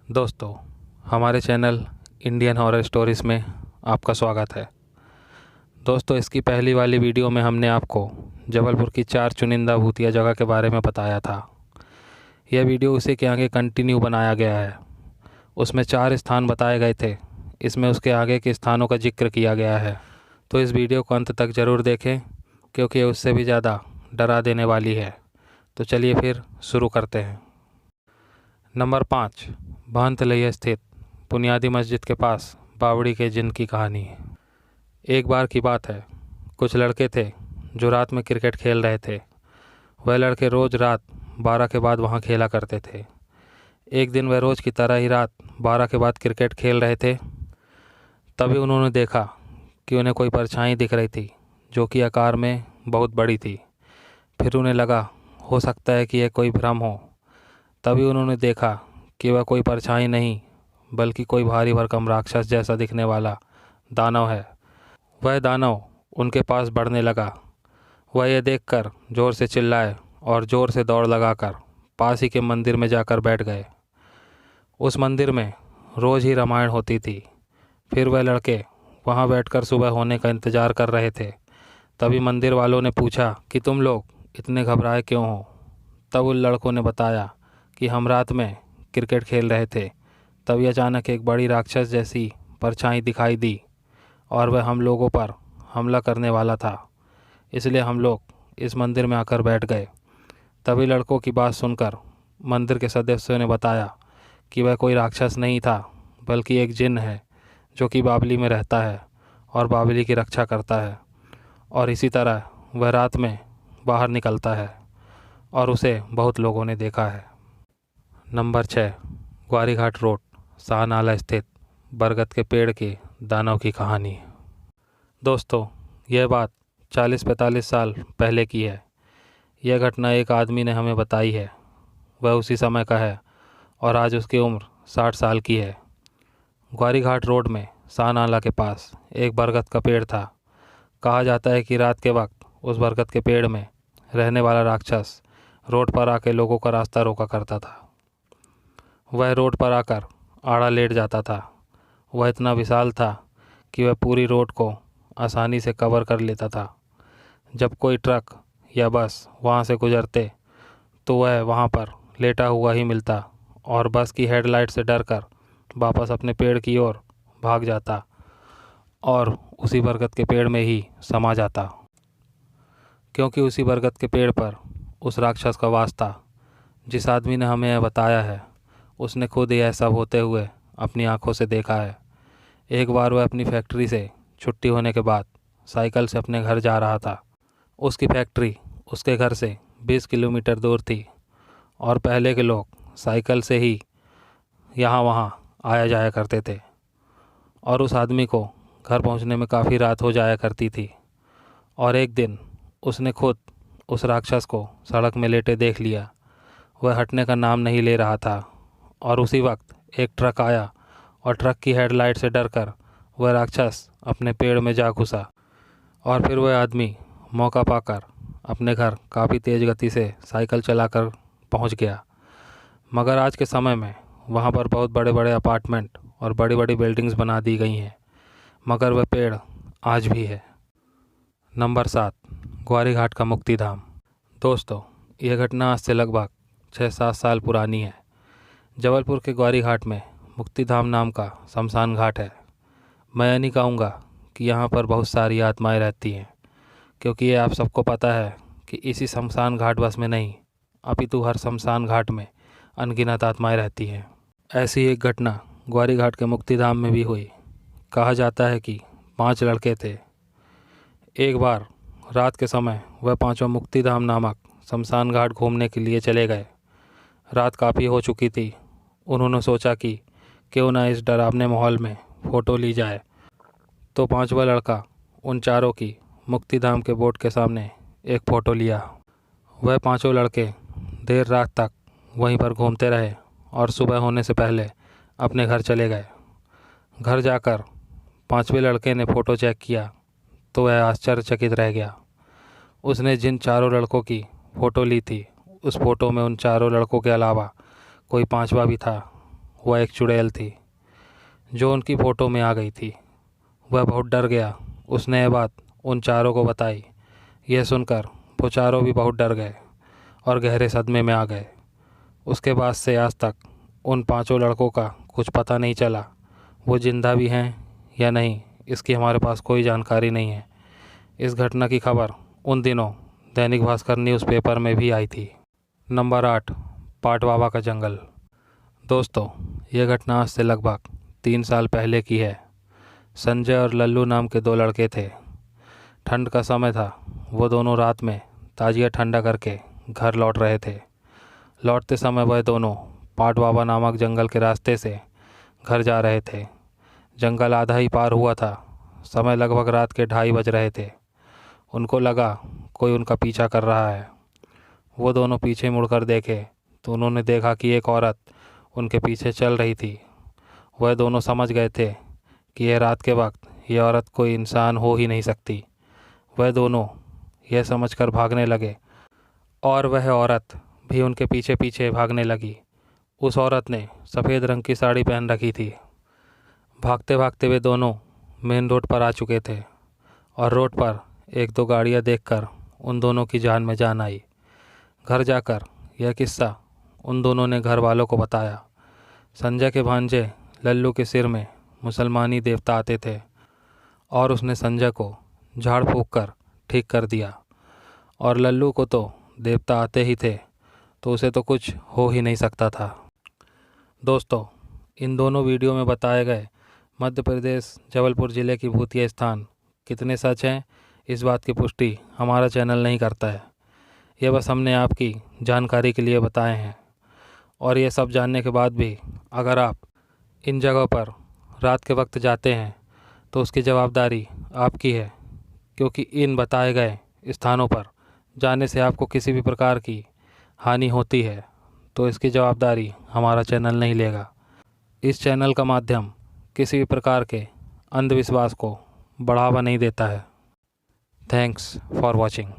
दोस्तों, हमारे channel Indian horror stories में आपका स्वागत है। दोस्तों, इसकी पहली वाली वीडियो में हमने आपको जबलपुर की 4 चुनिंदा भूतिया जगह के बारे में बताया था। यह वीडियो उसी के आगे कंटिन्यू बनाया गया है। उसमें 4 स्थान बताए गए थे, इसमें उसके आगे के स्थानों का जिक्र किया गया है। तो इस वीडियो को अंत तक ज़रूर देखें, क्योंकि ये उससे भी ज़्यादा डरा देने वाली है। तो चलिए फिर शुरू करते हैं। नंबर 5, भानतलैया स्थित बुनियादी मस्जिद के पास बावड़ी के जिन की कहानी। एक बार की बात है, कुछ लड़के थे जो रात में क्रिकेट खेल रहे थे। वह लड़के रोज़ रात 12 के बाद वहाँ खेला करते थे। एक दिन वह रोज़ की तरह ही रात 12 के बाद क्रिकेट खेल रहे थे। तभी उन्होंने देखा कि उन्हें कोई परछाई दिख रही थी, जो कि आकार में बहुत बड़ी थी। फिर उन्हें लगा हो सकता है कि यह कोई भ्रम हो। तभी उन्होंने देखा कि वह कोई परछाई नहीं, बल्कि कोई भारी भरकम राक्षस जैसा दिखने वाला दानव है। वह दानव उनके पास बढ़ने लगा। वह यह देखकर ज़ोर से चिल्लाए और ज़ोर से दौड़ लगाकर पास ही के मंदिर में जाकर बैठ गए। उस मंदिर में रोज़ ही रामायण होती थी। फिर वह लड़के वहाँ बैठकर सुबह होने का इंतज़ार कर रहे थे। तभी मंदिर वालों ने पूछा कि तुम लोग इतने घबराए क्यों हो। तब उन लड़कों ने बताया कि हम रात में क्रिकेट खेल रहे थे। तभी अचानक एक बड़ी राक्षस जैसी परछाई दिखाई दी और वह हम लोगों पर हमला करने वाला था। इसलिए हम लोग इस मंदिर में आकर बैठ गए। तभी लड़कों की बात सुनकर मंदिर के सदस्यों ने बताया कि वह कोई राक्षस नहीं था, बल्कि एक जिन है जो कि बावली में रहता है और बावली की रक्षा करता है। और इसी तरह वह रात में बाहर निकलता है और उसे बहुत लोगों ने देखा है। नंबर 6, ग्वारीघाट रोड शाहनाला स्थित बरगद के पेड़ के दानव की कहानी। दोस्तों, यह बात 40-45 साल पहले की है। यह घटना एक आदमी ने हमें बताई है। वह उसी समय का है और आज उसकी उम्र 60 साल की है। ग्वारीघाट रोड में शाहनाला के पास एक बरगद का पेड़ था। कहा जाता है कि रात के वक्त उस बरगद के पेड़ में रहने वाला राक्षस रोड पर आके लोगों का रास्ता रोका करता था। वह रोड पर आकर आड़ा लेट जाता था। वह इतना विशाल था कि वह पूरी रोड को आसानी से कवर कर लेता था। जब कोई ट्रक या बस वहाँ से गुजरते तो वह वहाँ पर लेटा हुआ ही मिलता और बस की हेडलाइट से डरकर वापस अपने पेड़ की ओर भाग जाता और उसी बरगद के पेड़ में ही समा जाता, क्योंकि उसी बरगद के पेड़ पर उस राक्षस का वास था। जिस आदमी ने हमें यह बताया है, उसने खुद यह सब होते हुए अपनी आंखों से देखा है। एक बार वह अपनी फैक्ट्री से छुट्टी होने के बाद साइकिल से अपने घर जा रहा था। उसकी फैक्ट्री उसके घर से 20 किलोमीटर दूर थी और पहले के लोग साइकिल से ही यहाँ वहाँ आया जाया करते थे और उस आदमी को घर पहुँचने में काफ़ी रात हो जाया करती थी। और एक दिन उसने खुद उस राक्षस को सड़क में लेटे देख लिया। वह हटने का नाम नहीं ले रहा था और उसी वक्त एक ट्रक आया और ट्रक की हेडलाइट से डरकर वह राक्षस अपने पेड़ में जा घुसा। और फिर वह आदमी मौका पाकर अपने घर काफ़ी तेज़ गति से साइकिल चलाकर पहुंच गया। मगर आज के समय में वहां पर बहुत बड़े बड़े अपार्टमेंट और बड़ी बड़ी बिल्डिंग्स बना दी गई हैं, मगर वह पेड़ आज भी है। नंबर 7, ग्वारीघाट का मुक्तिधाम। दोस्तों, यह घटना आज से लगभग 6-7 साल पुरानी है। जबलपुर के ग्वारीघाट में मुक्तिधाम नाम का शमशान घाट है। मैं यह नहीं कहूँगा कि यहाँ पर बहुत सारी आत्माएं रहती हैं, क्योंकि ये आप सबको पता है कि इसी शमशान घाट बस में नहीं, अपितु हर शमशान घाट में अनगिनत आत्माएं रहती हैं। ऐसी एक घटना ग्वारीघाट के मुक्तिधाम में भी हुई। कहा जाता है कि 5 लड़के थे। एक बार रात के समय वह पांचों मुक्तिधाम नामक शमशान घाट घूमने के लिए चले गए। रात काफ़ी हो चुकी थी। उन्होंने सोचा कि क्यों ना इस डरावने माहौल में फ़ोटो ली जाए। तो 5वां लड़का उन चारों की मुक्तिधाम के बोर्ड के सामने एक फ़ोटो लिया। वह 5 लड़के देर रात तक वहीं पर घूमते रहे और सुबह होने से पहले अपने घर चले गए। घर जाकर 5वें लड़के ने फ़ोटो चेक किया तो वह आश्चर्यचकित रह गया। उसने जिन चारों लड़कों की फ़ोटो ली थी, उस फ़ोटो में उन चारों लड़कों के अलावा कोई 5वां भी था। वह एक चुड़ैल थी जो उनकी फ़ोटो में आ गई थी। वह बहुत डर गया। उसने यह बात उन चारों को बताई। यह सुनकर वो चारों भी बहुत डर गए और गहरे सदमे में आ गए। उसके बाद से आज तक उन पांचों लड़कों का कुछ पता नहीं चला। वो जिंदा भी हैं या नहीं, इसकी हमारे पास कोई जानकारी नहीं है। इस घटना की खबर उन दिनों दैनिक भास्कर न्यूज़पेपर में भी आई थी। नंबर 8, पाट बाबा का जंगल। दोस्तों, यह घटना आज से लगभग 3 साल पहले की है। संजय और लल्लू नाम के 2 लड़के थे। ठंड का समय था। वो दोनों रात में ताजिया ठंडा करके घर लौट रहे थे। लौटते समय वह दोनों पाट बाबा नामक जंगल के रास्ते से घर जा रहे थे। जंगल आधा ही पार हुआ था। समय लगभग रात के 2:30 बज रहे थे। उनको लगा कोई उनका पीछा कर रहा है। वो दोनों पीछे मुड़कर देखे तो उन्होंने देखा कि एक औरत उनके पीछे चल रही थी। वह दोनों समझ गए थे कि यह रात के वक्त यह औरत कोई इंसान हो ही नहीं सकती। वह दोनों यह समझकर भागने लगे और वह औरत भी उनके पीछे पीछे भागने लगी। उस औरत ने सफ़ेद रंग की साड़ी पहन रखी थी। भागते भागते वे दोनों मेन रोड पर आ चुके थे और रोड पर 1-2 गाड़ियाँ देखकर उन दोनों की जान में जान आई। घर जाकर यह किस्सा उन दोनों ने घर वालों को बताया। संजय के भांजे लल्लू के सिर में मुसलमानी देवता आते थे और उसने संजय को झाड़ फूंक कर ठीक कर दिया। और लल्लू को तो देवता आते ही थे, तो उसे तो कुछ हो ही नहीं सकता था। दोस्तों, इन दोनों वीडियो में बताए गए मध्य प्रदेश जबलपुर ज़िले की भूतिया स्थान कितने सच हैं, इस बात की पुष्टि हमारा चैनल नहीं करता है। यह बस हमने आपकी जानकारी के लिए बताए हैं। और ये सब जानने के बाद भी अगर आप इन जगहों पर रात के वक्त जाते हैं तो उसकी जवाबदारी आपकी है, क्योंकि इन बताए गए स्थानों पर जाने से आपको किसी भी प्रकार की हानि होती है तो इसकी जवाबदारी हमारा चैनल नहीं लेगा। इस चैनल का माध्यम किसी भी प्रकार के अंधविश्वास को बढ़ावा नहीं देता है। Thanks for watching.